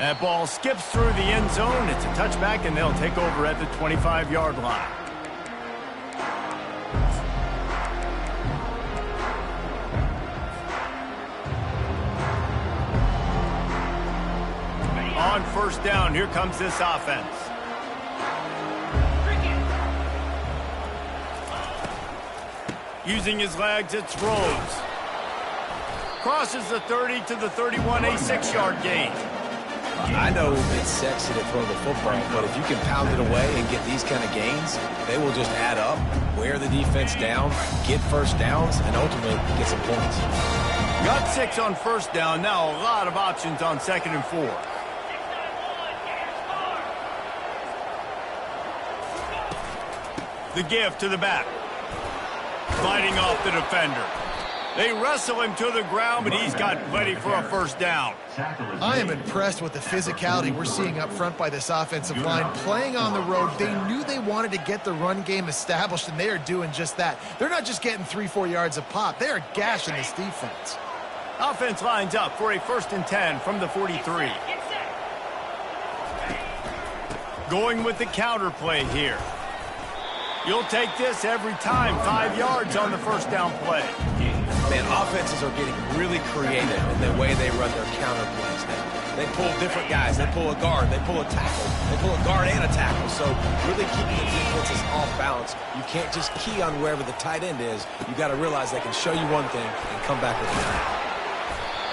That ball skips through the end zone. It's a touchback, and they'll take over at the 25-yard line. On first down, here comes this offense. Using his legs, it's Rhodes. Crosses the 30 to the 31, a 6-yard gain. I know it's sexy to throw the football, but if you can pound it away and get these kind of gains, they will just add up, wear the defense down, get first downs, and ultimately get some points. Got 6 on first down. Now a lot of options on 2nd and 4. The give to the back. Fighting off the defender. They wrestle him to the ground, but he's got plenty for a first down. I am impressed with the physicality we're seeing up front by this offensive line. Playing on the road, they knew they wanted to get the run game established, and they are doing just that. They're not just getting 3-4 yards a pop. They are gashing this defense. Offense lines up for a 1st and 10 from the 43. Going with the counter play here. You'll take this every time. 5 yards on the first down play. Man, offenses are getting really creative in the way they run their counter plays. They pull different guys. They pull a guard. They pull a tackle. They pull a guard and a tackle. So really keeping the defenses off balance. You can't just key on wherever the tight end is. You got to realize they can show you one thing and come back with another.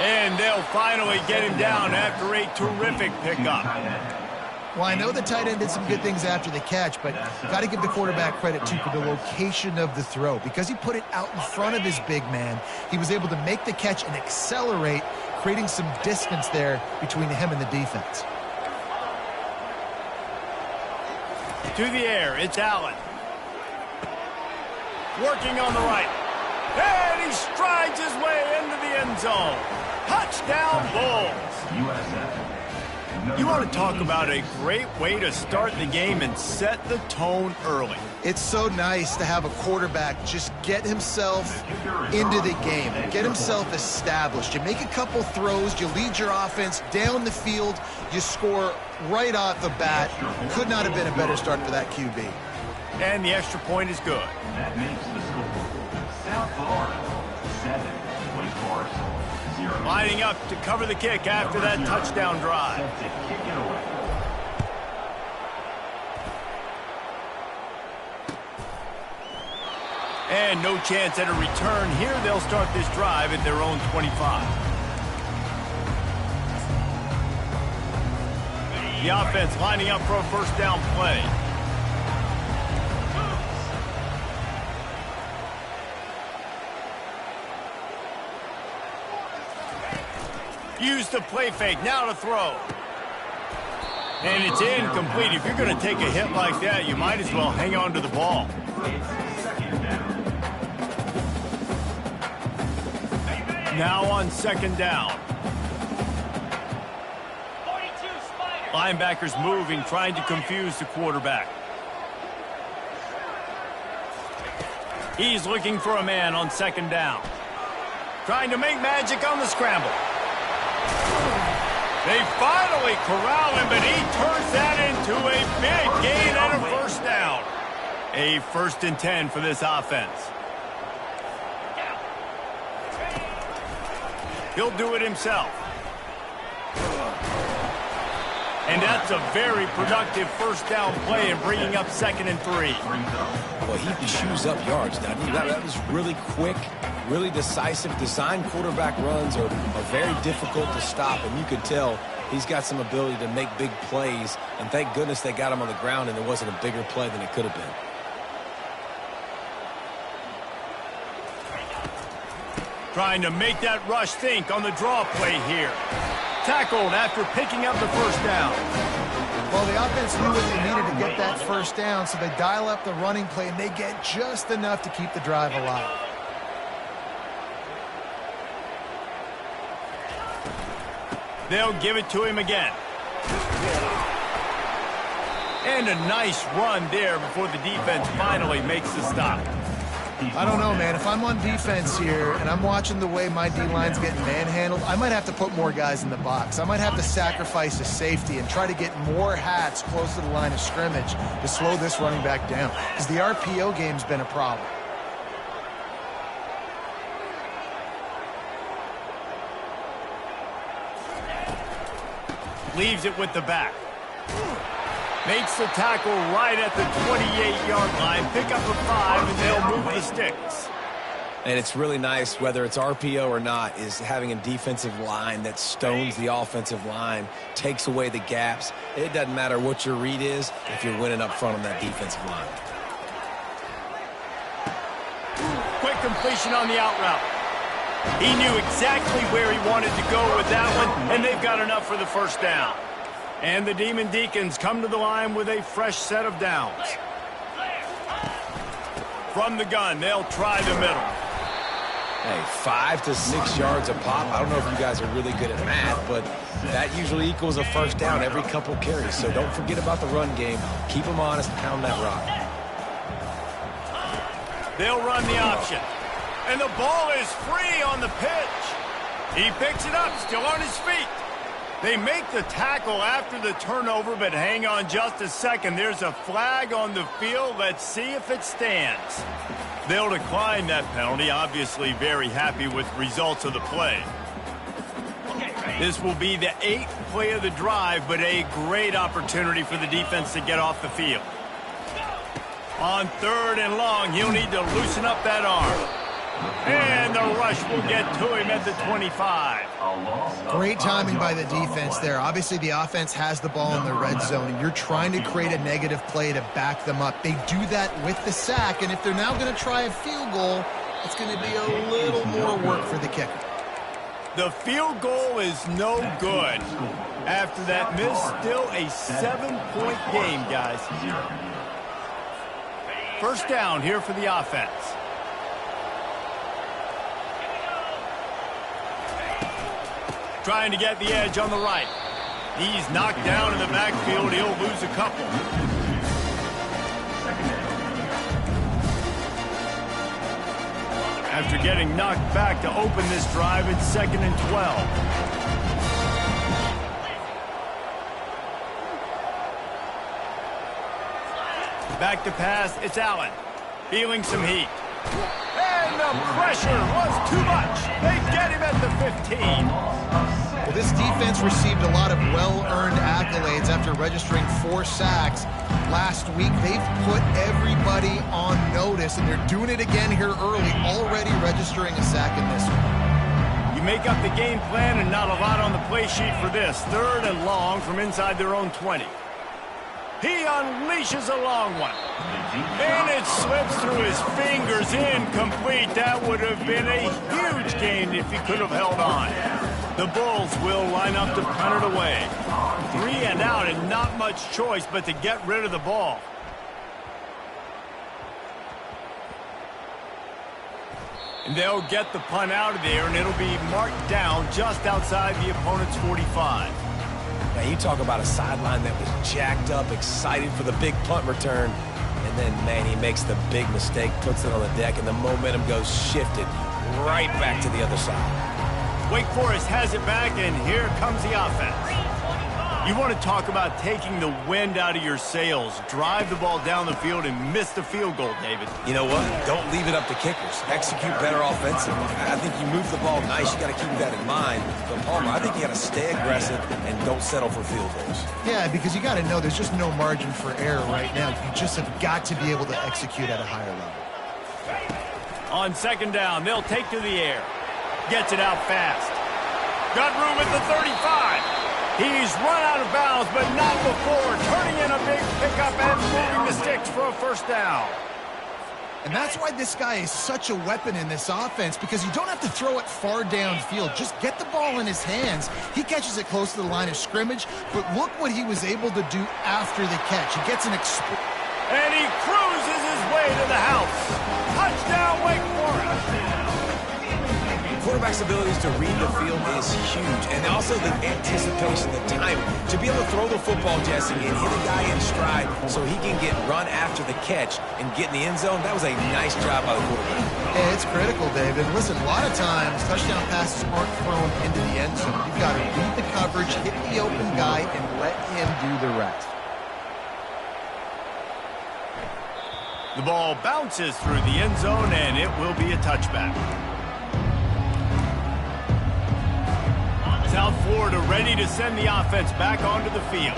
And they'll finally get him down after a terrific pickup. Well, I know the tight end did some good things after the catch, but got to give the quarterback credit, too, for the location of the throw. Because he put it out in front of his big man, he was able to make the catch and accelerate, creating some distance there between him and the defense. To the air, it's Allen. Working on the right. And he strides his way into the end zone. Touchdown, Bulls. You want to talk about a great way to start the game and set the tone early. It's so nice to have a quarterback just get himself into the game, get himself established. You make a couple throws, you lead your offense down the field, you score right off the bat. Could not have been a better start for that QB. And the extra point is good. That makes the score. South Florida, 7, Wake Forest, 0. Lining up to cover the kick after that touchdown drive. And no chance at a return here. They'll start this drive at their own 25. The offense lining up for a first down play. Use the play fake, now to throw. And it's incomplete. If you're going to take a hit like that, you might as well hang on to the ball. Now on 2nd down. Linebackers moving, trying to confuse the quarterback. He's looking for a man on 2nd down. Trying to make magic on the scramble. They finally corral him, but he turns that into a big gain and a first down. A 1st and 10 for this offense. He'll do it himself. And that's a very productive first down play and bringing up 2nd and 3. Well, he chews up yards, doesn't he? That was really quick, really decisive. Design quarterback runs are very difficult to stop, and you could tell he's got some ability to make big plays, and thank goodness they got him on the ground and there wasn't a bigger play than it could have been. Trying to make that rush think on the draw play here. Tackled after picking up the first down. Well, the offense knew what they needed to get that first down, so they dial up the running play, and they get just enough to keep the drive alive. They'll give it to him again. And a nice run there before the defense finally makes the stop. I don't know, man. If I'm on defense here and I'm watching the way my D-line's getting manhandled, I might have to put more guys in the box. I might have to sacrifice a safety and try to get more hats close to the line of scrimmage to slow this running back down, because the RPO game's been a problem. Leaves it with the back. Makes the tackle right at the 28-yard line. Pick up a 5, and they'll move the sticks. And it's really nice, whether it's RPO or not, is having a defensive line that stones the offensive line, takes away the gaps. It doesn't matter what your read is if you're winning up front on that defensive line. Quick completion on the out route. He knew exactly where he wanted to go with that one, and they've got enough for the first down. And the Demon Deacons come to the line with a fresh set of downs. From the gun, they'll try the middle. Hey, 5 to 6 yards a pop. I don't know if you guys are really good at math, but that usually equals a first down every couple carries. So don't forget about the run game. Keep them honest, pound that rock. They'll run the option. And the ball is free on the pitch. He picks it up, still on his feet. They make the tackle after the turnover, but hang on just a second. There's a flag on the field. Let's see if it stands. They'll decline that penalty. Obviously very happy with the results of the play. This will be the 8th play of the drive, but a great opportunity for the defense to get off the field. On 3rd and long, he'll need to loosen up that arm. And the rush will get to him at the 25. Great timing by the defense there. Obviously, the offense has the ball in the red zone, and you're trying to create a negative play to back them up. They do that with the sack, and if they're now going to try a field goal, it's going to be a little more work for the kicker. The field goal is no good. After that miss, still a 7-point game, guys. First down here for the offense. Trying to get the edge on the right. He's knocked down in the backfield. He'll lose a couple. After getting knocked back to open this drive, it's 2nd and 12. Back to pass, it's Allen. Feeling some heat. And the pressure was too much. They get him at the 15. Well, this defense received a lot of well-earned accolades after registering 4 sacks last week. They've put everybody on notice, and they're doing it again here early, already registering a sack in this one. You make up the game plan and not a lot on the play sheet for this. 3rd and long from inside their own 20. He unleashes a long one. And it slips through his fingers, incomplete. That would have been a huge gain if he could have held on. The Bulls will line up to punt it away. 3 and out, and not much choice but to get rid of the ball. And they'll get the punt out of there, and it'll be marked down just outside the opponent's 45. Now, you talk about a sideline that was jacked up, excited for the big punt return, and then, man, he makes the big mistake, puts it on the deck, and the momentum goes shifted right back to the other side. Wake Forest has it back, and here comes the offense. You want to talk about taking the wind out of your sails. Drive the ball down the field and miss the field goal, David. You know what? Don't leave it up to kickers. Execute better offensively. I think you move the ball nice. You got to keep that in mind. But, Palmer, I think you got to stay aggressive and don't settle for field goals. Yeah, because you got to know there's just no margin for error right now. You just have got to be able to execute at a higher level. On 2nd down, they'll take to the air. Gets it out fast. Got room at the 35. He's run out of bounds, but not before turning in a big pickup and moving the sticks for a first down. And that's why this guy is such a weapon in this offense, because you don't have to throw it far downfield. Just get the ball in his hands. He catches it close to the line of scrimmage, but look what he was able to do after the catch. He gets an and he cruises his way to the house. Touchdown, Wake Forest. quarterback's abilities to read the field is huge, and also the anticipation, the timing. To be able to throw the football, Jesse, and hit a guy in stride so he can get run after the catch and get in the end zone, that was a nice job by the quarterback. Yeah, it's critical, David. Listen, a lot of times, touchdown passes aren't thrown into the end zone. You've got to read the coverage, hit the open guy, and let him do the rest. The ball bounces through the end zone, and it will be a touchback. South Florida ready to send the offense back onto the field.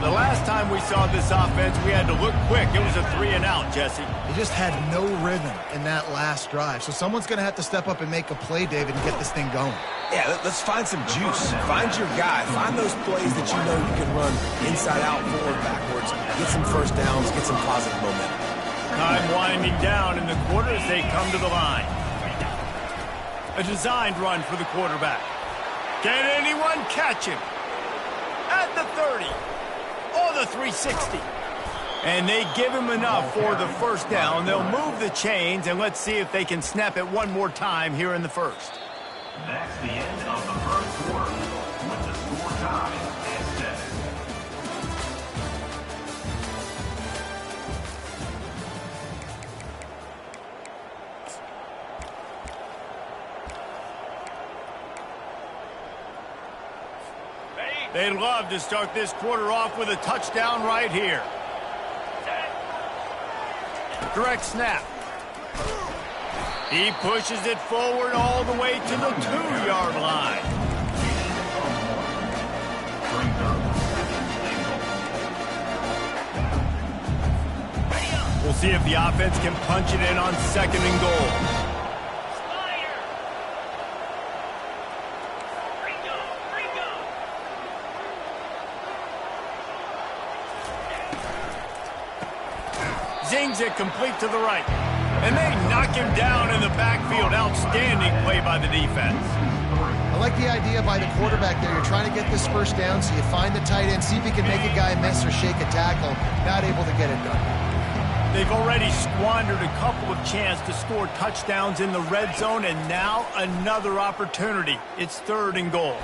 The last time we saw this offense, we had to look quick. It was a 3-and-out, Jesse. They just had no rhythm in that last drive. So someone's going to have to step up and make a play, David, and get this thing going. Yeah, let's find some juice. Find your guy. Find those plays that you know you can run inside out, forward, backwards. Get some first downs. Get some positive momentum. Time winding down in the quarter as they come to the line. A designed run for the quarterback. Can anyone catch him? At the 30. Or the 360. And they give him enough for the first down. They'll move the chains, and let's see if they can snap it one more time here in the first. That's the end of the first quarter with the score tied at 7. They'd love to start this quarter off with a touchdown right here. Direct snap. He pushes it forward all the way to the 2-yard line. We'll see if the offense can punch it in on 2nd and goal. Zings it complete to the right. And they knock him down in the backfield. Outstanding play by the defense. I like the idea by the quarterback there. You're trying to get this first down, so you find the tight end, see if he can make a guy miss or shake a tackle. Not able to get it done. They've already squandered a couple of chances to score touchdowns in the red zone, and now another opportunity. It's 3rd and goal.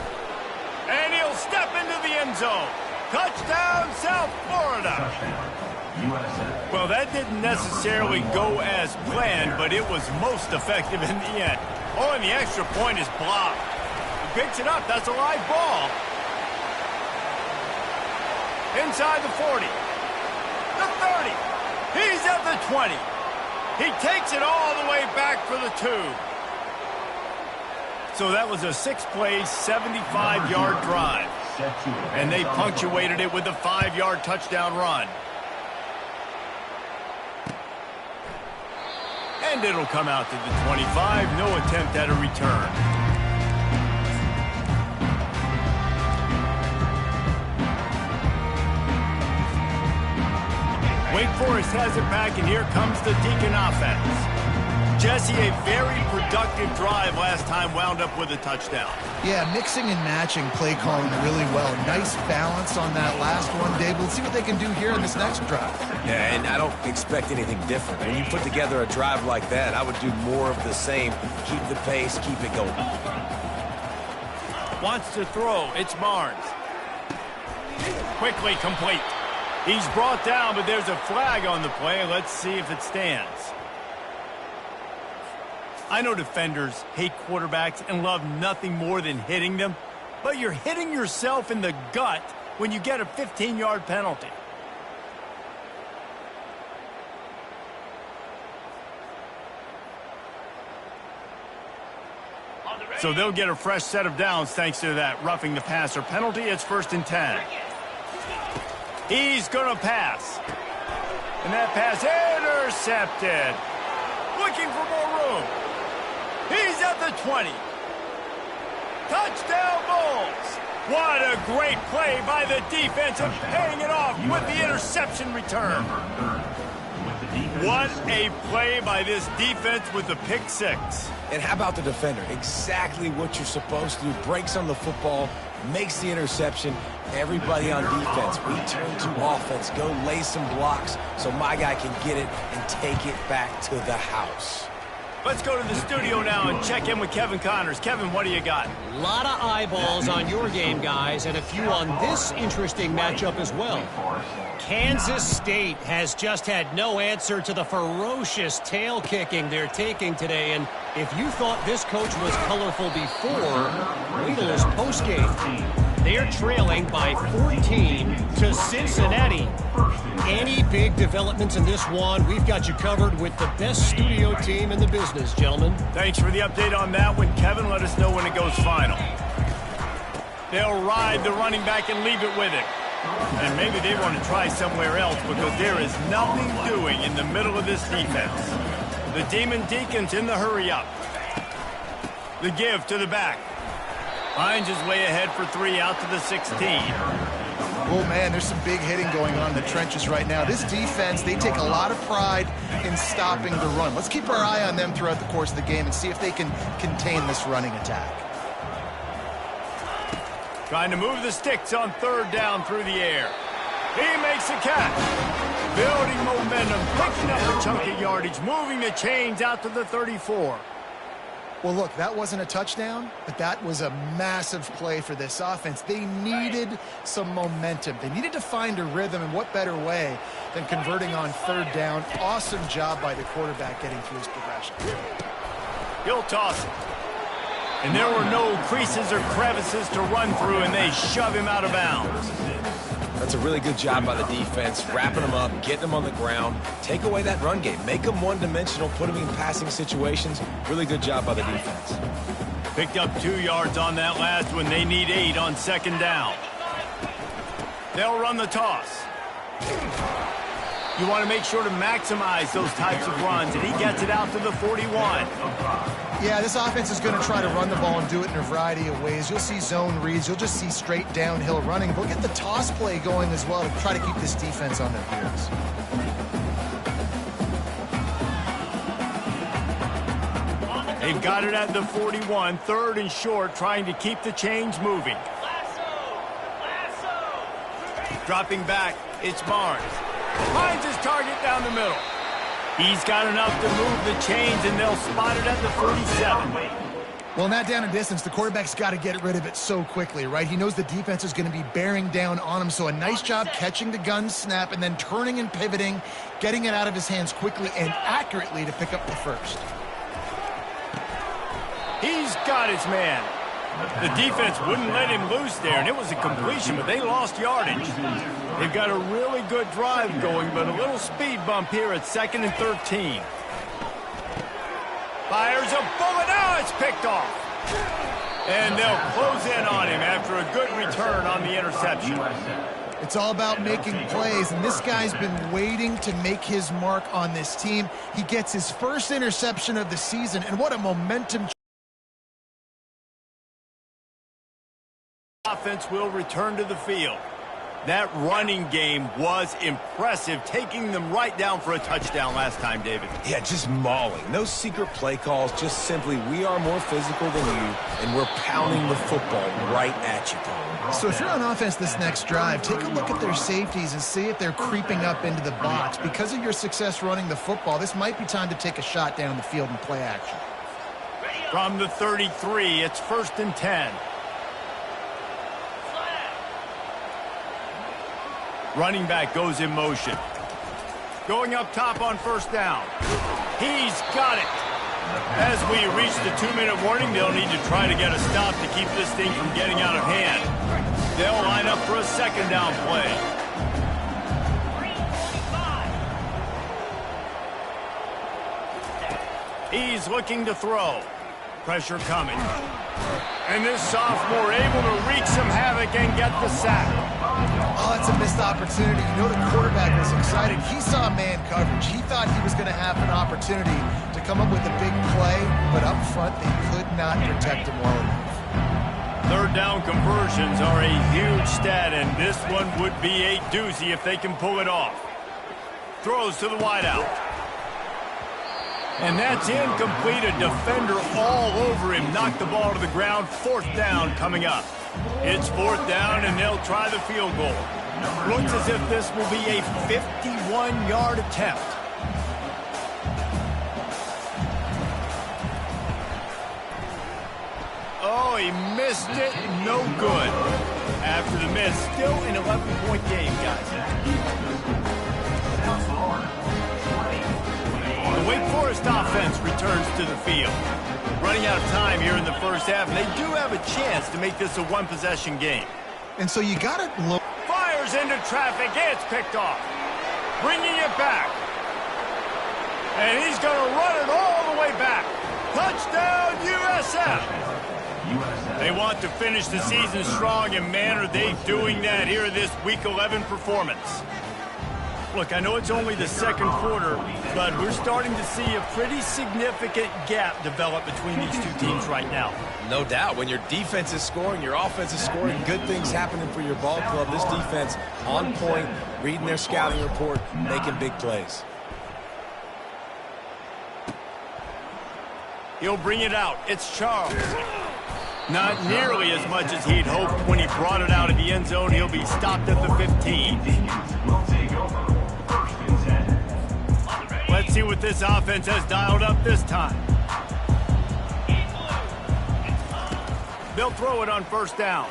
And he'll step into the end zone. Touchdown, South Florida. Well, that didn't necessarily go as planned, but it was most effective in the end. Oh, and the extra point is blocked. He picks it up. That's a live ball. Inside the 40. The 30. He's at the 20. He takes it all the way back for the 2. So that was a 6-play, 75-yard drive. And they punctuated it with a 5-yard touchdown run. And it'll come out to the 25. No attempt at a return. Wake Forest has it back, and here comes the Deacon offense. Jesse, a very productive drive last time, wound up with a touchdown. Yeah, mixing and matching play calling really well. Nice balance on that last one, Dave. Let's see what they can do here in this next drive. Yeah, and I don't expect anything different. When you put together a drive like that, I would do more of the same. Keep the pace, keep it going. Wants to throw. It's Barnes. Quickly complete. He's brought down, but there's a flag on the play. Let's see if it stands. I know defenders hate quarterbacks and love nothing more than hitting them, but you're hitting yourself in the gut when you get a 15-yard penalty. So they'll get a fresh set of downs thanks to that roughing the passer penalty. It's 1st and 10. He's going to pass. And that pass intercepted. Looking for more room. He's at the 20. Touchdown Bulls. What a great play by the defense and paying it off with the interception return. What a play by this defense with the pick 6. And how about the defender? Exactly what you're supposed to do. Breaks on the football, makes the interception. Everybody on defense, we turn to offense. Go lay some blocks so my guy can get it and take it back to the house. Let's go to the studio now and check in with Kevin Connors. Kevin, what do you got? A lot of eyeballs on your game, guys, and a few on this interesting matchup as well. Kansas State has just had no answer to the ferocious tail kicking they're taking today, and if you thought this coach was colorful before, wait till his postgame. They're trailing by 14 to Cincinnati. Any big developments in this one, we've got you covered with the best studio team in the business, gentlemen. Thanks for the update on that one, Kevin. Let us know when it goes final. They'll ride the running back and leave it with him. And maybe they want to try somewhere else because there is nothing doing in the middle of this defense. The Demon Deacon's in the hurry up. The give to the back. Finds his way ahead for 3 out to the 16. Oh, man, there's some big hitting going on in the trenches right now. This defense, they take a lot of pride in stopping the run. Let's keep our eye on them throughout the course of the game and see if they can contain this running attack. Trying to move the sticks on 3rd down through the air. He makes a catch. Building momentum, picking up a chunk of yardage, moving the chains out to the 34. Well, look, that wasn't a touchdown, but that was a massive play for this offense. They needed some momentum. They needed to find a rhythm, and what better way than converting on 3rd down. Awesome job by the quarterback getting through his progression. He'll toss it. And there were no creases or crevices to run through, and they shove him out of bounds. That's a really good job by the defense, wrapping them up, getting them on the ground. Take away that run game. Make them one-dimensional, put them in passing situations. Really good job by the defense. Picked up 2 yards on that last one. They need 8 on 2nd down. They'll run the toss. You want to make sure to maximize those types of runs, and he gets it out to the 41. Yeah, this offense is going to try to run the ball and do it in a variety of ways. You'll see zone reads. You'll just see straight downhill running. We'll get the toss play going as well to try to keep this defense on their heels. They've got it at the 41, 3rd and short, trying to keep the chains moving. Dropping back, it's Barnes. Finds his target down the middle. He's got enough to move the chains, and they'll spot it at the 47. Well, in that down and distance, the quarterback's got to get rid of it so quickly, right? He knows the defense is going to be bearing down on him, so a nice job catching the gun snap and then turning and pivoting, getting it out of his hands quickly and accurately to pick up the 1st. He's got his man. The defense wouldn't let him loose there, and it was a completion, but they lost yardage. They've got a really good drive going, but a little speed bump here at 2nd and 13. Fires a bullet. Now it's picked off. And they'll close in on him after a good return on the interception. It's all about making plays, and this guy's been waiting to make his mark on this team. He gets his 1st interception of the season, and what a momentum. Offense will return to the field. That running game was impressive, taking them right down for a touchdown last time, David. Yeah, just mauling. No secret play calls, just simply we are more physical than you, and we're pounding the football right at you. So if you're on offense this next drive, take a look at their safeties and see if they're creeping up into the box. Because of your success running the football, this might be time to take a shot down the field and play action. From the 33, it's 1st and 10. Running back goes in motion. Going up top on 1st down. He's got it. As we reach the 2-minute warning, they'll need to try to get a stop to keep this thing from getting out of hand. They'll line up for a 2nd down play. He's looking to throw. Pressure coming. And this sophomore able to wreak some havoc and get the sack. Oh, that's a missed opportunity. You know the quarterback was excited. He saw man coverage. He thought he was going to have an opportunity to come up with a big play, but up front they could not protect him well enough. 3rd down conversions are a huge stat, and this one would be a doozy if they can pull it off. Throws to the wideout. And that's incomplete. A defender all over him. Knocked the ball to the ground. 4th down coming up. It's 4th down, and they'll try the field goal. Looks as if this will be a 51-yard attempt. he missed it. No good. After the miss, still an 11-point game, guys. The Wake Forest offense returns to the field. Running out of time here in the first half, and they do have a chance to make this a one-possession game. And so you got it low. Fires into traffic. It's picked off. Bringing it back. And he's going to run it all the way back. Touchdown, USF. They want to finish the season strong, and man, are they doing that here in this Week 11 performance. Look, I know it's only the second quarter, but we're starting to see a pretty significant gap develop between these two teams right now. No doubt. When your defense is scoring, your offense is scoring, good things happening for your ball club. This defense on point, reading their scouting report, making big plays. He'll bring it out. It's Charles. Not nearly as much as he'd hoped when he brought it out of the end zone. He'll be stopped at the 15. Let's see what this offense has dialed up this time. They'll throw it on first down.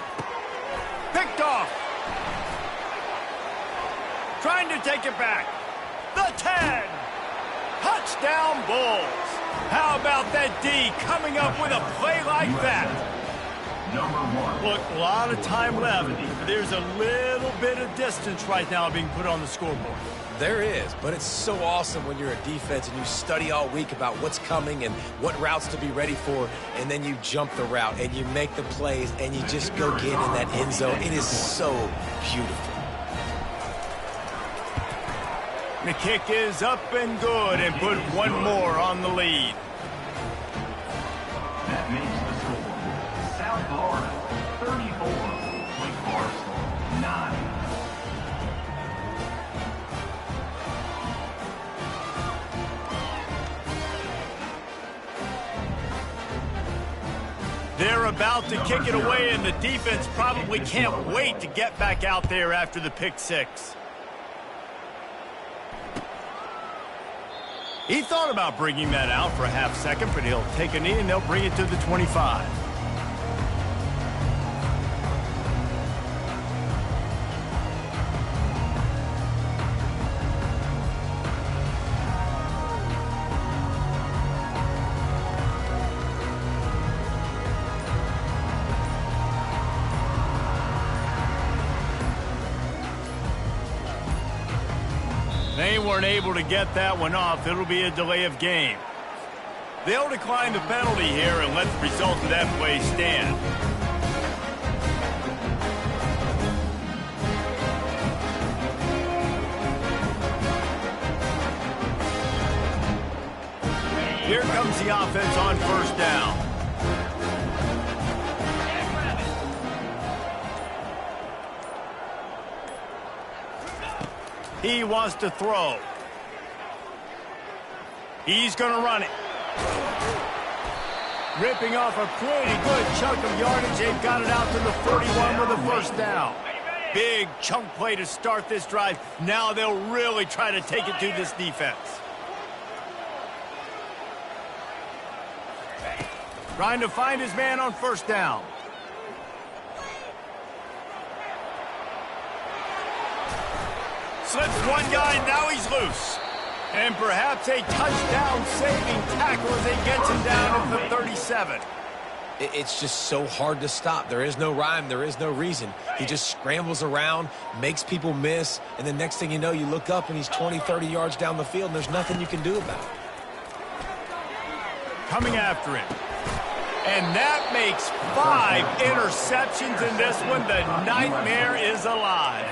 Picked off. Trying to take it back. The 10. Touchdown Bulls. How about that D coming up with a play like that? Look, a lot of time left. There's a little bit of distance right now being put on the scoreboard. There is, but it's so awesome when you're a defense and you study all week about what's coming and what routes to be ready for, and then you jump the route and you make the plays and you just go get in that end zone. It is so beautiful. The kick is up and good and put one more on the lead. That makes the score South Florida 34, Wake Forest 9. They're about to kick it away, and the defense probably can't wait to get back out there after the pick six. He thought about bringing that out for a half second, but he'll take a knee and they'll bring it to the 25. They weren't able to get that one off. It'll be a delay of game. They'll decline the penalty here and let the result of that play stand. Here comes the offense on first down. He wants to throw. He's going to run it. Ripping off a pretty good chunk of yardage. They've got it out to the 31 with a first down. Big chunk play to start this drive. Now they'll really try to take it to this defense. Trying to find his man on first down. Slips one guy, now he's loose. And perhaps a touchdown-saving tackle as he gets him down at the 37. It's just so hard to stop. There is no rhyme. There is no reason. He just scrambles around, makes people miss, and the next thing you know, you look up and he's 20, 30 yards down the field, and there's nothing you can do about it. Coming after him. And that makes 5 interceptions in this one. The nightmare is alive.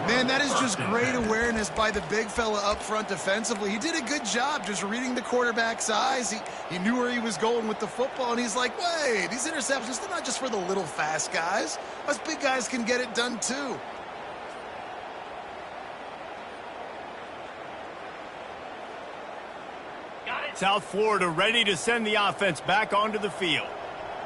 Man, that is just great awareness by the big fella up front defensively. He did a good job just reading the quarterback's eyes. He knew where he was going with the football, and he's like, wait, these interceptions, they're not just for the little fast guys. Us big guys can get it done too. South Florida ready to send the offense back onto the field.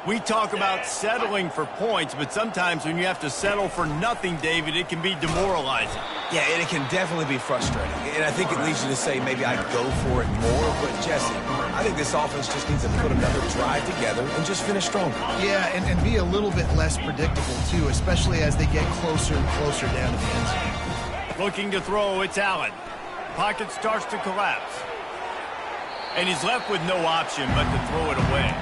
We talk about settling for points, but sometimes when you have to settle for nothing, David, it can be demoralizing. Yeah, and it can definitely be frustrating. And I think it leads you to say maybe I'd go for it more. But, Jesse, I think this offense just needs to put another drive together and just finish stronger. Yeah, and be a little bit less predictable, too, especially as they get closer and closer down to the end zone. Looking to throw, it's Allen. Pocket starts to collapse. And he's left with no option but to throw it away.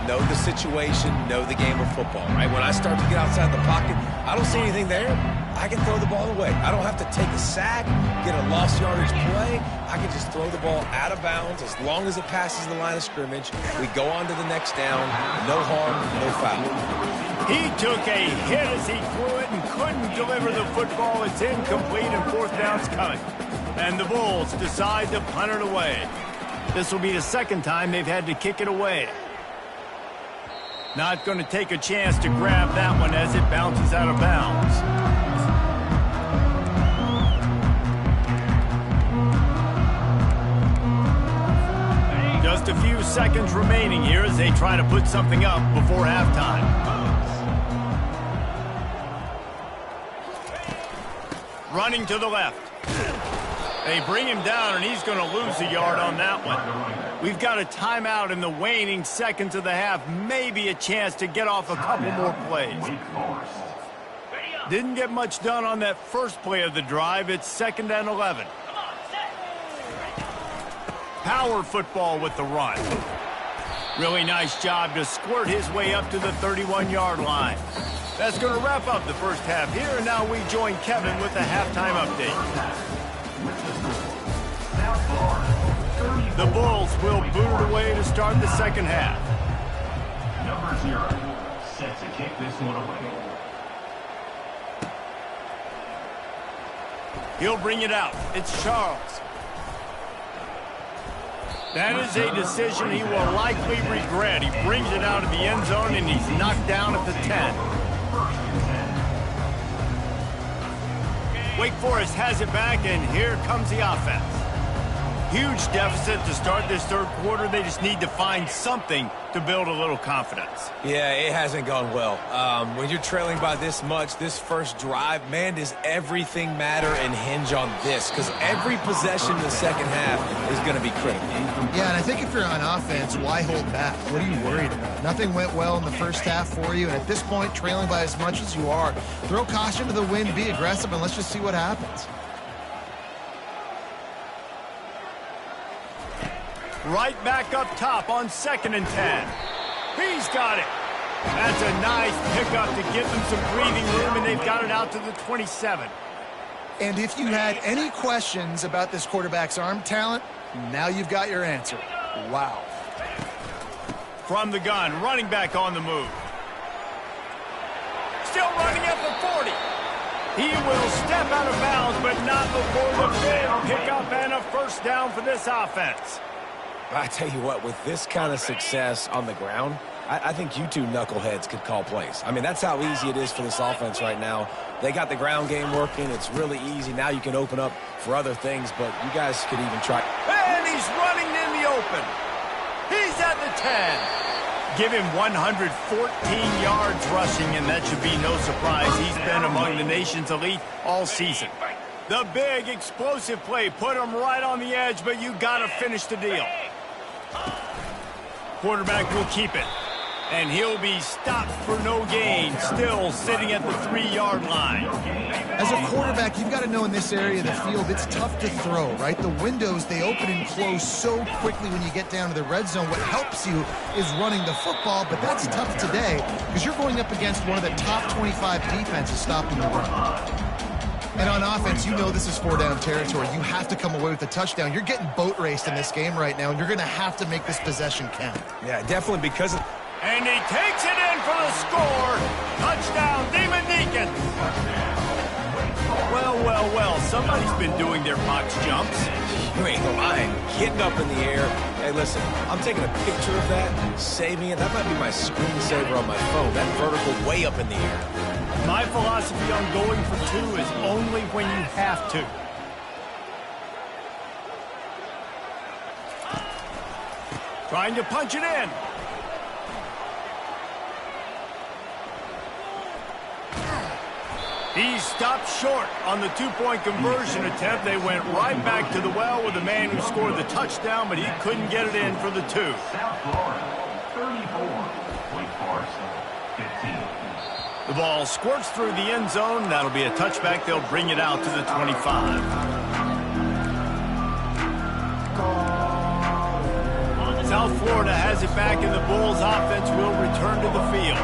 Know the situation, know the game of football, right? When I start to get outside the pocket, I don't see anything there. I can throw the ball away. I don't have to take a sack, get a lost yardage play. I can just throw the ball out of bounds as long as it passes the line of scrimmage. We go on to the next down. No harm, no foul. He took a hit as he threw it and couldn't deliver the football. It's incomplete and fourth down's coming. And the Bulls decide to punt it away. This will be the second time they've had to kick it away. Not going to take a chance to grab that one as it bounces out of bounds. Just a few seconds remaining here as they try to put something up before halftime. Running to the left. They bring him down, and he's going to lose a yard on that one. We've got a timeout in the waning seconds of the half. Maybe a chance to get off a couple more plays. Didn't get much done on that first play of the drive. It's 2nd and 11. Power football with the run. Really nice job to squirt his way up to the 31-yard line. That's going to wrap up the first half here, and now we join Kevin with the halftime update. The Bulls will boot it away to start the second half. Number 0 set to kick this one away. He'll bring it out. It's Charles. That is a decision he will likely regret. He brings it out of the end zone, and he's knocked down at the 10. Wake Forest has it back, and here comes the offense. Huge deficit to start this third quarter. They just need to find something to build a little confidence. Yeah, it hasn't gone well. When you're trailing by this much, this first drive, man, does everything matter and hinge on this? Because every possession in the second half is going to be critical. Yeah, and I think if you're on offense, why hold back? What are you worried about? Nothing went well in the first half for you, and at this point, trailing by as much as you are, throw caution to the wind, be aggressive, and let's just see what happens. Right back up top on 2nd and 10. He's got it. That's a nice pickup to give them some breathing room, and they've got it out to the 27. And if you had any questions about this quarterback's arm talent, now you've got your answer. Wow. From the gun, running back on the move. Still running at the 40. He will step out of bounds, but not before the big pickup and a first down for this offense. I tell you what, with this kind of success on the ground, I think you two knuckleheads could call plays. I mean, that's how easy it is for this offense right now. They got the ground game working. It's really easy. Now you can open up for other things, but you guys could even try. And he's running in the open. He's at the 10. Give him 114 yards rushing, and that should be no surprise. He's been among the nation's elite all season. The big explosive play put him right on the edge, but you got to finish the deal. Quarterback will keep it, and he'll be stopped for no gain, still sitting at the 3-yard line. As a quarterback, you've got to know in this area of the field, it's tough to throw, right? The windows, they open and close so quickly when you get down to the red zone. What helps you is running the football, but that's tough today because you're going up against one of the top 25 defenses stopping the run. And on offense, you know this is 4-down territory. You have to come away with a touchdown. You're getting boat raced in this game right now, and you're going to have to make this possession count. Yeah, definitely because of... And he takes it in for the score. Touchdown, Demon Deacon. Well, somebody's been doing their box jumps. You ain't lying. Getting up in the air. Hey, listen, I'm taking a picture of that, saving it. That might be my screensaver on my phone. That vertical way up in the air. My philosophy on going for 2 is only when you have to. Trying to punch it in. He stopped short on the two-point conversion attempt. They went right back to the well with the man who scored the touchdown, but he couldn't get it in for the two. South Florida, 34. Wake Forest, 15. The ball squirts through the end zone. That'll be a touchback. They'll bring it out to the 25. South Florida has it back, and the Bulls offense will return to the field.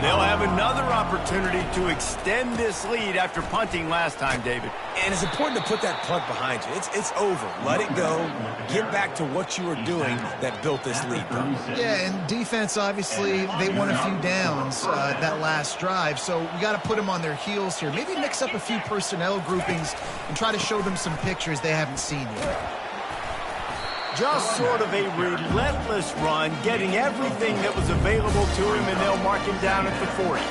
They'll have another opportunity to extend this lead after punting last time, David. And it's important to put that punt behind you. It's over. Let it go. Get back to what you were doing that built this lead. Yeah, and defense, obviously, they won a few downs that last drive, so we got to put them on their heels here. Maybe mix up a few personnel groupings and try to show them some pictures they haven't seen yet. Just sort of a relentless run, getting everything that was available to him, and they'll mark him down at the 40.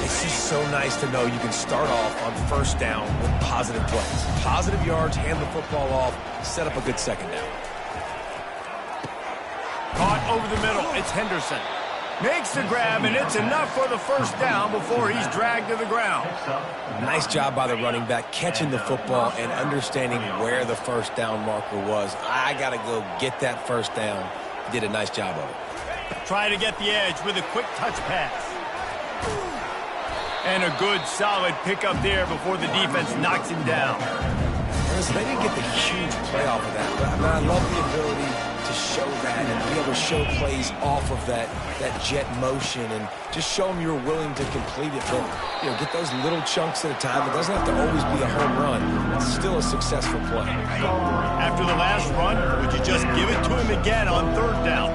It's just so nice to know you can start off on first down with positive plays. Positive yards, hand the football off, set up a good second down. Caught over the middle. It's Henderson. Makes the grab, and it's enough for the first down before he's dragged to the ground. Nice job by the running back, catching the football and understanding where the first down marker was. I got to go get that first down. He did a nice job of it. Try to get the edge with a quick touch pass. And a good, solid pickup there before the defense knocks him down. Listen, they didn't get the huge play off of that, but I love the ability to show that and be able to show plays off of that jet motion and just show them you're willing to complete it. But, get those little chunks at a time. It doesn't have to always be a home run. It's still a successful play. After the last run, would you just give it to him again on third down?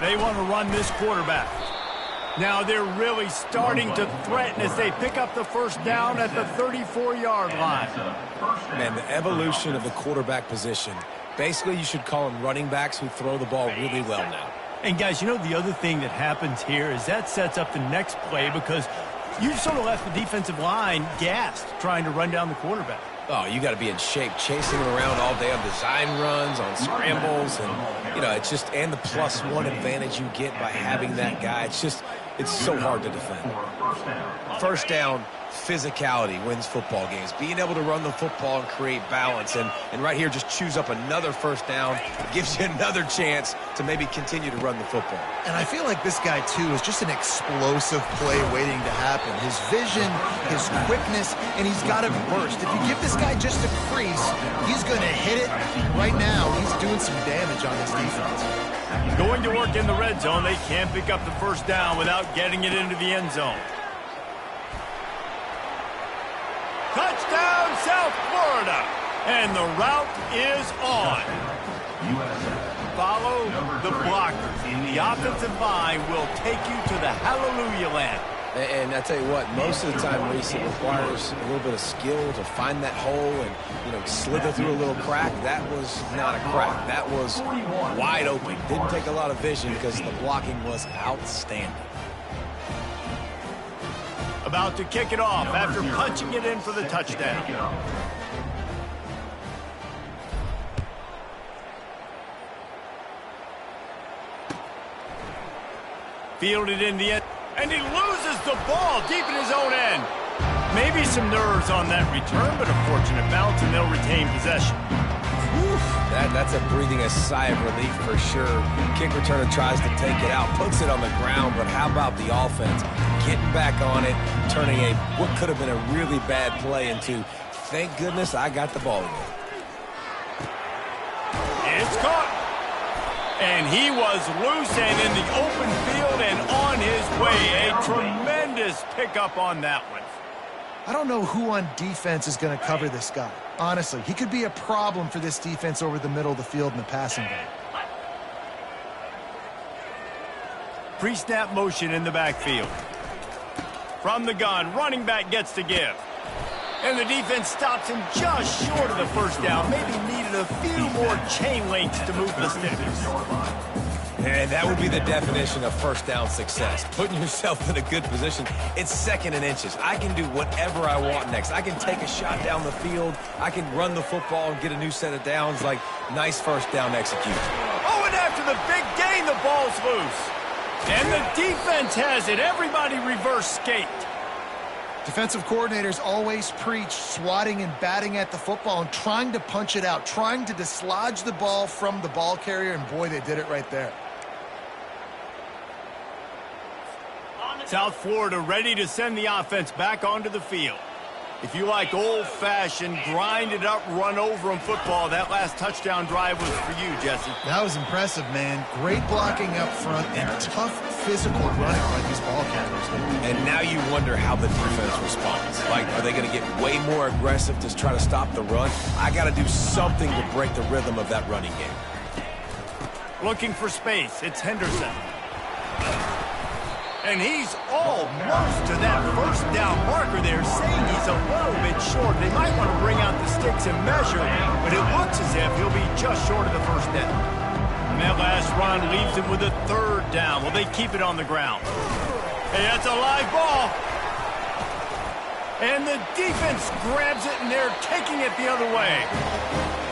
They want to run this quarterback. Now they're really starting to threaten as they pick up the first down at the 34-yard line. Man, the evolution of the quarterback position. Basically, you should call them running backs who throw the ball really well now. And, guys, the other thing that happens here is that sets up the next play because you've sort of left the defensive line gassed trying to run down the quarterback. Oh, you got to be in shape, chasing him around all day on design runs, on scrambles, and, it's just, and the +1 advantage you get by having that guy. It's so hard to defend. First down, physicality wins football games. Being able to run the football and create balance. And right here, just choose up another first down. Gives you another chance to maybe continue to run the football. And I feel like this guy, too, is just an explosive play waiting to happen. His vision, his quickness, and he's got a burst. If you give this guy just a crease, he's going to hit it. Right now, he's doing some damage on this defense. Going to work in the red zone. They can't pick up the first down without getting it into the end zone. Touchdown, South Florida. And the route is on. Follow the blockers. The offensive line will take you to the hallelujah land. And I tell you what, most of the time, Reese, it requires a little bit of skill to find that hole and, slither through a little crack. That was not a crack. That was wide open. Didn't take a lot of vision because the blocking was outstanding. About to kick it off after punching it in for the touchdown. Fielded in the end. And he loses the ball deep in his own end. Maybe some nerves on that return, but a fortunate bounce, and they'll retain possession. That's a breathing a sigh of relief for sure. Kick returner tries to take it out, puts it on the ground, but how about the offense getting back on it, turning what could have been a really bad play into, thank goodness I got the ball again. It's caught. And he was loose and in the open field and on his way. A tremendous pickup on that one. I don't know who on defense is going to cover this guy. Honestly, he could be a problem for this defense over the middle of the field in the passing game. Pre-snap motion in the backfield. From the gun, running back gets to give. And the defense stops him just short of the first down. Maybe needed a few more chain links to move the sticks. And that would be the definition of first down success. Putting yourself in a good position. It's second and inches. I can do whatever I want next. I can take a shot down the field. I can run the football and get a new set of downs. Like, nice first down execution. Oh, and after the big gain, the ball's loose. And the defense has it. Everybody reverse skate. Defensive coordinators always preach swatting and batting at the football and trying to punch it out, trying to dislodge the ball from the ball carrier, and boy, they did it right there. South Florida ready to send the offense back onto the field. If you like old-fashioned, grind-it-up, run-over-'em football, that last touchdown drive was for you, Jesse. That was impressive, man. Great blocking up front and tough physical running by these ball carriers. And now you wonder how the defense responds. Like, are they going to get way more aggressive to try to stop the run? I got to do something to break the rhythm of that running game. Looking for space. It's Henderson. And he's almost to that first down marker there, saying he's a little bit short. They might want to bring out the sticks and measure, but it looks as if he'll be just short of the first down. And that last run leaves him with a third down. Well, they keep it on the ground. Hey, that's a live ball. And the defense grabs it, and they're taking it the other way.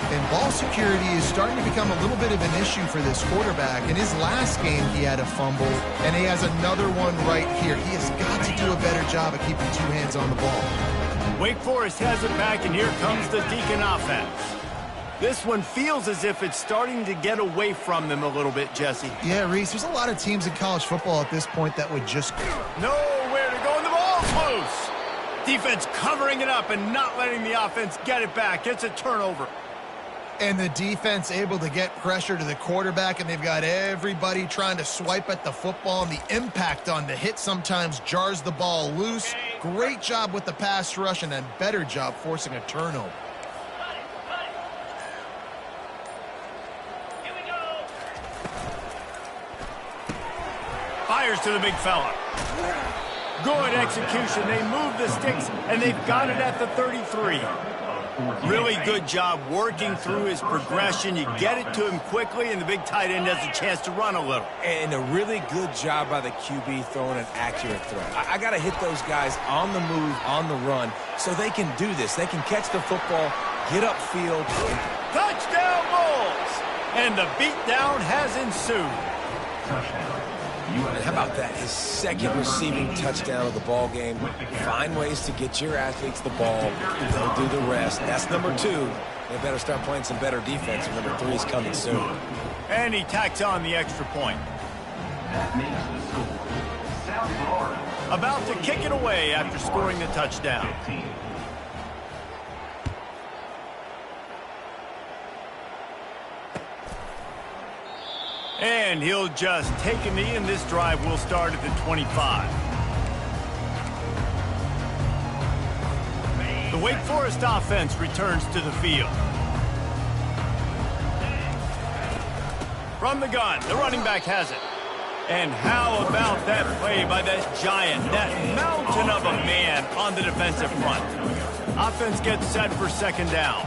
And ball security is starting to become a little bit of an issue for this quarterback. In his last game, he had a fumble, and he has another one right here. He has got to do a better job of keeping two hands on the ball. Wake Forest has it back, and here comes the Deacon offense. This one feels as if it's starting to get away from them a little bit, Jesse. Yeah, Reese, there's a lot of teams in college football at this point that would just... Nowhere to go, and the ball's loose. Defense covering it up and not letting the offense get it back. It's a turnover. And the defense able to get pressure to the quarterback, and they've got everybody trying to swipe at the football, and the impact on the hit sometimes jars the ball loose. Great job with the pass rush, and a better job forcing a turnover. Fires to the big fella. Good execution. They move the sticks, and they've got it at the 33. Really good job working through his progression. You get it to him quickly, and the big tight end has a chance to run a little. And a really good job by the QB throwing an accurate throw. I got to hit those guys on the move, on the run, so they can do this. They can catch the football, get upfield. Touchdown, Bulls! And the beatdown has ensued. And how about that? His second receiving touchdown of the ball game. Find ways to get your athletes the ball. They'll do the rest. That's number 2. They better start playing some better defense. Number 3 is coming soon. And he tacks on the extra point. That makes the score South Florida. About to kick it away after scoring the touchdown. 15. And he'll just take a knee, and this drive will start at the 25. The Wake Forest offense returns to the field. From the gun, the running back has it. And how about that play by that giant, that mountain of a man on the defensive front? Offense gets set for second down.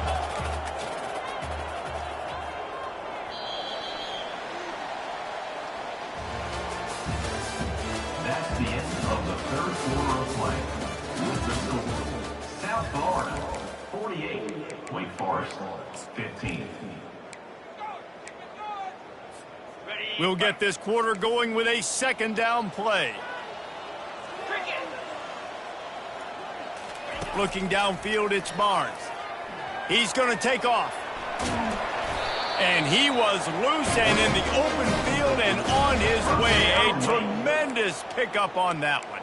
That's the end of the third quarter of play. With the score, South Florida 48, Wake Forest 15. We'll get this quarter going with a second down play. Looking downfield, it's Barnes. He's going to take off. And he was loose and in the open field and on his way. A tremendous pickup on that one.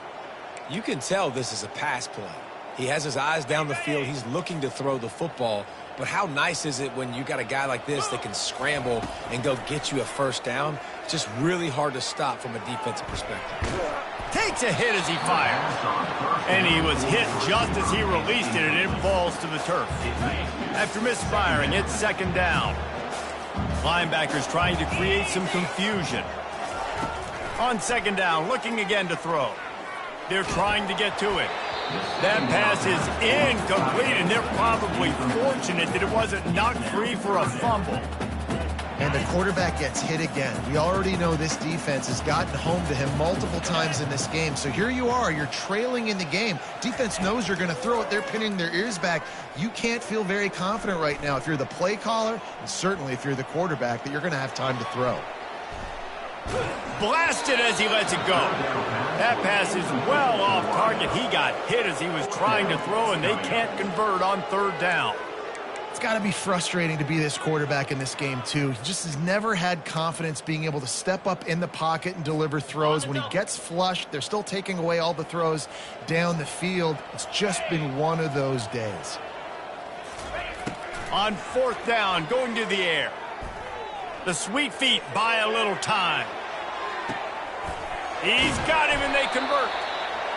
You can tell this is a pass play. He has his eyes down the field. He's looking to throw the football. But how nice is it when you got a guy like this that can scramble and go get you a first down? Just really hard to stop from a defensive perspective. Takes a hit as he fires. And he was hit just as he released it, and it falls to the turf. After misfiring, it's second down. Linebackers trying to create some confusion. On second down, looking again to throw. They're trying to get to it. That pass is incomplete, and they're probably fortunate that it wasn't knocked free for a fumble. And the quarterback gets hit again. We already know this defense has gotten home to him multiple times in this game. So here you are, you're trailing in the game. Defense knows you're going to throw it. They're pinning their ears back. You can't feel very confident right now if you're the play caller, and certainly if you're the quarterback, that you're going to have time to throw. blasted as he lets it go. That pass is well off target. He got hit as he was trying to throw, and they can't convert on third down. It's got to be frustrating to be this quarterback in this game, too. He just has never had confidence being able to step up in the pocket and deliver throws. When he gets flushed, they're still taking away all the throws down the field. It's just been one of those days. On fourth down, going to the air. The sweet feet buy a little time. He's got him, and they convert.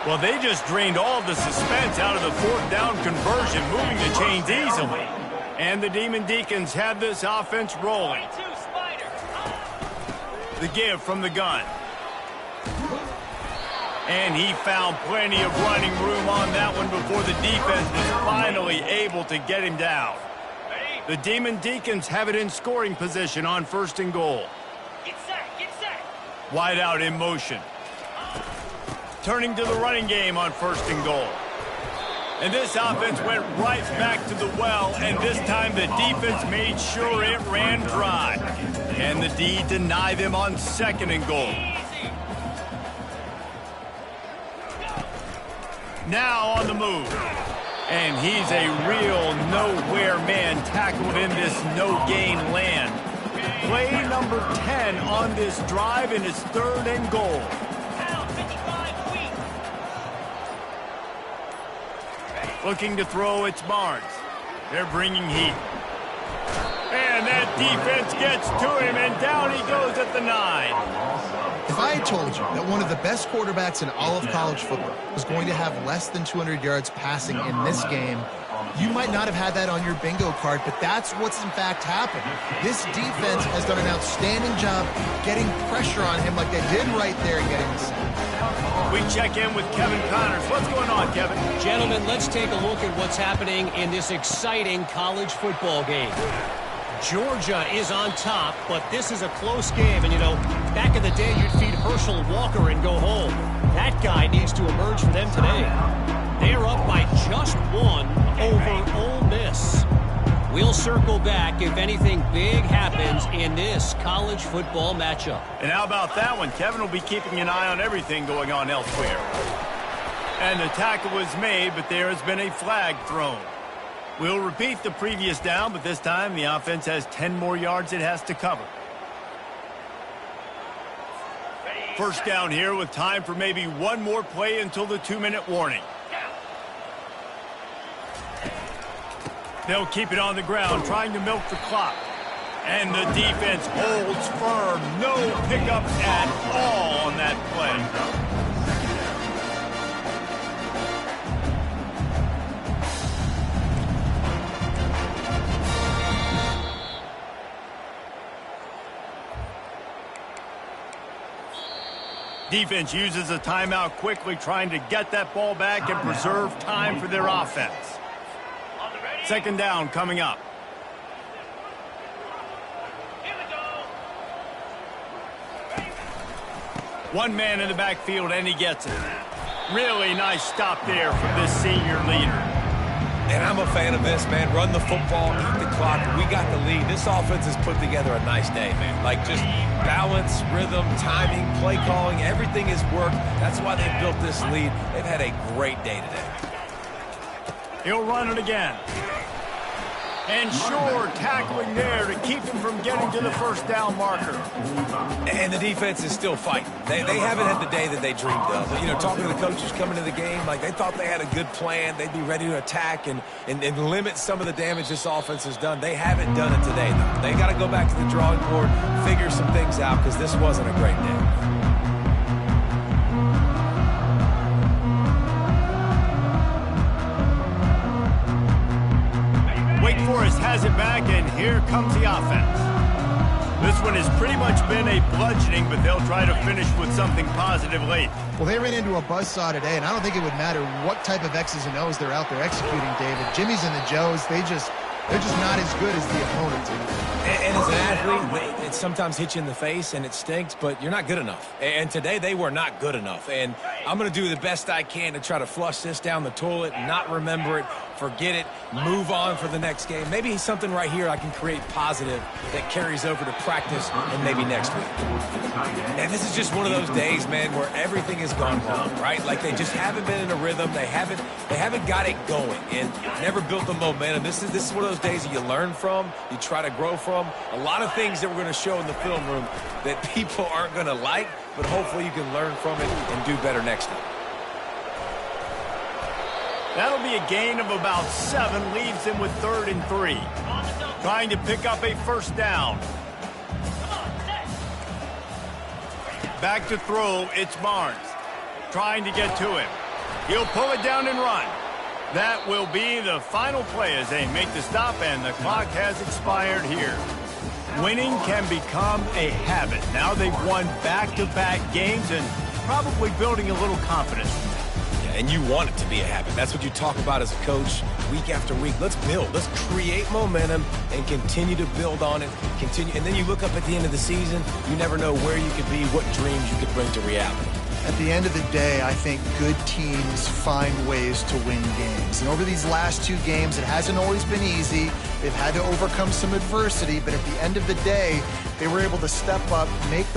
Well, they just drained all the suspense out of the fourth down conversion, moving the chains easily. And the Demon Deacons have this offense rolling. The give from the gun. And he found plenty of running room on that one before the defense was finally able to get him down. The Demon Deacons have it in scoring position on first and goal. Get set. Wide out in motion. Turning to the running game on first and goal. And this offense went right back to the well, and this time the defense made sure it ran dry. And the D deny them on second and goal. Now on the move. And he's a real nowhere man tackled in this no-gain land. Play number 10 on this drive, and it's third and goal. Looking to throw, it's Barnes. They're bringing heat. And that defense gets to him, and down he goes at the 9. If I had told you that one of the best quarterbacks in all of college football was going to have less than 200 yards passing in this game, you might not have had that on your bingo card, but that's what's in fact happened. This defense has done an outstanding job getting pressure on him like they did right there and getting the sack. We check in with Kevin Connors. What's going on, Kevin? Gentlemen, let's take a look at what's happening in this exciting college football game. Georgia is on top, but this is a close game. And, you know, back in the day, you'd feed Herschel Walker and go home. That guy needs to emerge for them today. They are up by just one over Ole Miss. We'll circle back if anything big happens in this college football matchup. And how about that one? Kevin will be keeping an eye on everything going on elsewhere. And the tackle was made, but there has been a flag thrown. We'll repeat the previous down, but this time the offense has 10 more yards it has to cover. First down here with time for maybe one more play until the 2-minute warning. They'll keep it on the ground, trying to milk the clock. And the defense holds firm. No pickups at all on that play. Defense uses a timeout quickly, trying to get that ball back and preserve time for their offense. Second down coming up. One man in the backfield, and he gets it. Really nice stop there from this senior leader. And I'm a fan of this, man. Run the football, eat the clock. We got the lead. This offense has put together a nice day, man. Like, just balance, rhythm, timing, play calling, everything has worked. That's why they built this lead. They've had a great day today. He'll run it again. And sure, tackling there to keep him from getting to the first down marker. And the defense is still fighting. They haven't had the day that they dreamed of. You know, talking to the coaches coming to the game, like they thought they had a good plan. They'd be ready to attack and limit some of the damage this offense has done. They haven't done it today, though. They got to go back to the drawing board, figure some things out, because this wasn't a great day. Wake Forest has it back, and here comes the offense. This one has pretty much been a bludgeoning, but they'll try to finish with something positive late. Well, they ran into a buzzsaw today, and I don't think it would matter what type of X's and O's they're out there executing, David. Jimmy's and the Joes, they're just not as good as the opponent team. And as an athlete, it sometimes hits you in the face and it stinks, but you're not good enough. And today they were not good enough. And I'm going to do the best I can to try to flush this down the toilet, not remember it, forget it, move on for the next game. Maybe something right here I can create positive that carries over to practice and maybe next week. And this is just one of those days, man, where everything has gone wrong, right? Like they just haven't been in a rhythm. They haven't got it going and never built the momentum. This is one of those days that you learn from, you try to grow from. A lot of things that we're going to show in the film room that people aren't going to like, but hopefully you can learn from it and do better next time. That'll be a gain of about 7, leaves him with 3rd and 3. Trying to pick up a first down. Back to throw, it's Barnes. Trying to get to him. He'll pull it down and run. That will be the final play as they make the stop, and the clock has expired here. Winning can become a habit. Now they've won back-to-back games and probably building a little confidence. Yeah, and you want it to be a habit. That's what you talk about as a coach week after week. Let's build. Let's create momentum and continue to build on it. And then you look up at the end of the season, you never know where you could be, what dreams you could bring to reality. At the end of the day, I think good teams find ways to win games. And over these last 2 games, it hasn't always been easy. They've had to overcome some adversity, but at the end of the day, they were able to step up, make the